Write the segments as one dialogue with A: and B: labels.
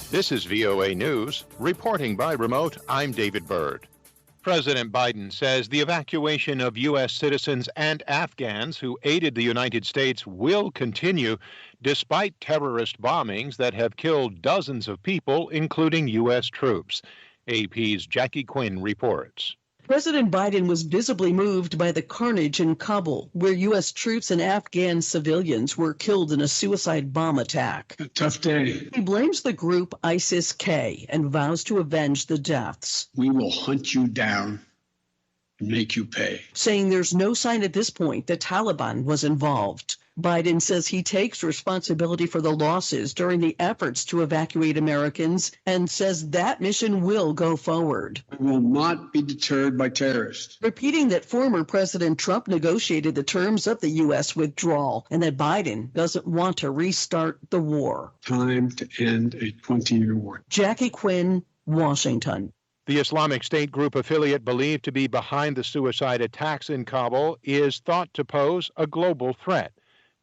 A: This is VOA News. Reporting by remote, I'm David Byrd. President Biden says the evacuation of U.S. citizens and Afghans who aided the United States will continue despite terrorist bombings that have killed dozens of people, including U.S. troops. AP's Jackie Quinn reports.
B: President Biden was visibly moved by the carnage in Kabul, where U.S. troops and Afghan civilians were killed in a suicide bomb attack.
C: A tough day.
B: He blames the group ISIS-K and vows to avenge the deaths.
C: We will hunt you down and make you pay.
B: Saying there's no sign at this point the Taliban was involved. Biden says he takes responsibility for the losses during the efforts to evacuate Americans and says that mission will go forward.
C: We will not be deterred by terrorists.
B: Repeating that former President Trump negotiated the terms of the U.S. withdrawal and that Biden doesn't want to restart the war.
C: Time to end a 20-year war.
B: Jackie Quinn, Washington.
A: The Islamic State group affiliate believed to be behind the suicide attacks in Kabul is thought to pose a global threat.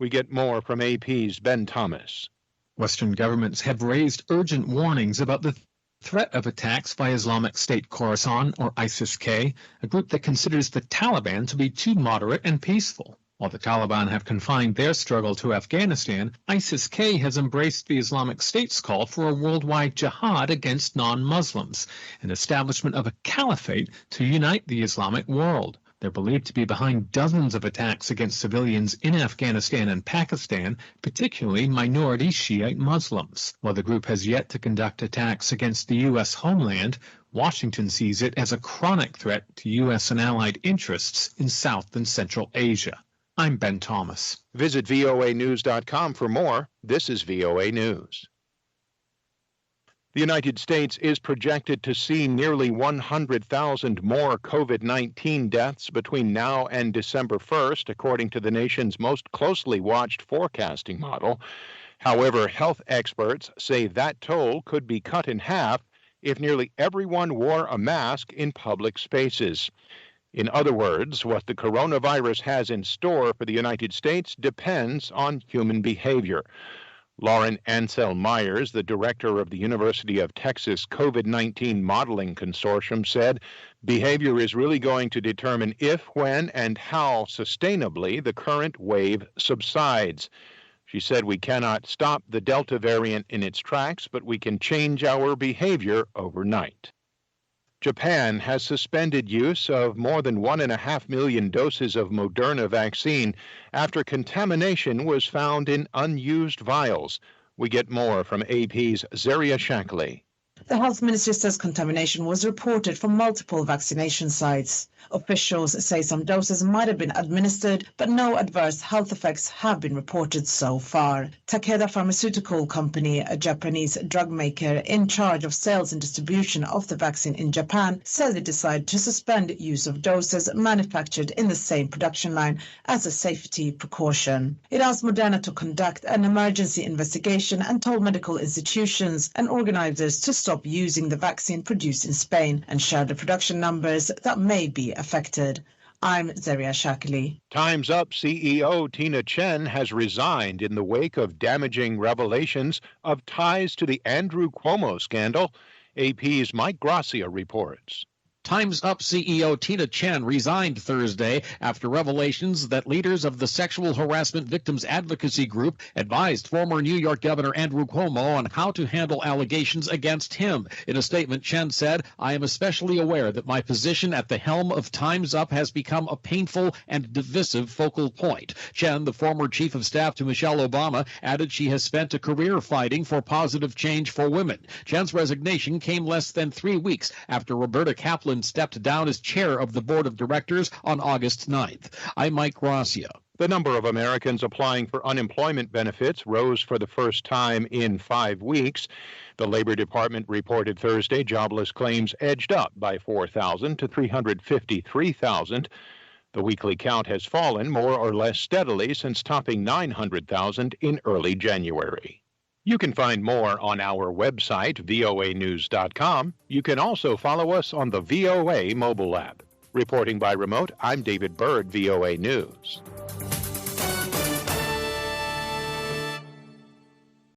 A: We get more from AP's Ben Thomas.
D: Western governments have raised urgent warnings about the threat of attacks by Islamic State Khorasan, or ISIS-K, a group that considers the Taliban to be too moderate and peaceful. While the Taliban have confined their struggle to Afghanistan, ISIS-K has embraced the Islamic State's call for a worldwide jihad against non-Muslims, an establishment of a caliphate to unite the Islamic world. They're believed to be behind dozens of attacks against civilians in Afghanistan and Pakistan, particularly minority Shiite Muslims. While the group has yet to conduct attacks against the U.S. homeland, Washington sees it as a chronic threat to U.S. and allied interests in South and Central Asia. I'm Ben Thomas.
A: Visit voanews.com for more. This is VOA News. The United States is projected to see nearly 100,000 more COVID-19 deaths between now and December 1st, according to the nation's most closely watched forecasting model. However, health experts say that toll could be cut in half if nearly everyone wore a mask in public spaces. In other words, what the coronavirus has in store for the United States depends on human behavior. Lauren Ansel Myers, the director of the University of Texas COVID-19 Modeling Consortium, said behavior is really going to determine if, when, and how sustainably the current wave subsides. She said we cannot stop the Delta variant in its tracks, but we can change our behavior overnight. Japan has suspended use of more than 1.5 million doses of Moderna vaccine after contamination was found in unused vials. We get more from AP's Zaria Shackley.
E: The health ministry says contamination was reported from multiple vaccination sites. Officials say some doses might have been administered, but no adverse health effects have been reported so far. Takeda Pharmaceutical Company, a Japanese drug maker in charge of sales and distribution of the vaccine in Japan, said it decided to suspend use of doses manufactured in the same production line as a safety precaution. It asked Moderna to conduct an emergency investigation and told medical institutions and organizers to stop using the vaccine produced in Spain and share the production numbers that may be affected. I'm Zaria Shackley.
A: Time's Up CEO Tina Chen has resigned in the wake of damaging revelations of ties to the Andrew Cuomo scandal. AP's Mike Gracia reports.
F: Time's Up CEO Tina Chen resigned Thursday after revelations that leaders of the sexual harassment victims advocacy group advised former New York Governor Andrew Cuomo on how to handle allegations against him. In a statement, Chen said, "I am especially aware that my position at the helm of Time's Up has become a painful and divisive focal point." Chen, the former chief of staff to Michelle Obama, added she has spent a career fighting for positive change for women. Chen's resignation came less than 3 weeks after Roberta Kaplan stepped down as chair of the board of directors on August 9th. I'm Mike Gracia.
A: The number of Americans applying for unemployment benefits rose for the first time in 5 weeks. The Labor Department reported Thursday jobless claims edged up by 4,000 to 353,000. The weekly count has fallen more or less steadily since topping 900,000 in early January. You can find more on our website, voanews.com. You can also follow us on the VOA mobile app. Reporting by remote, I'm David Byrd, VOA News.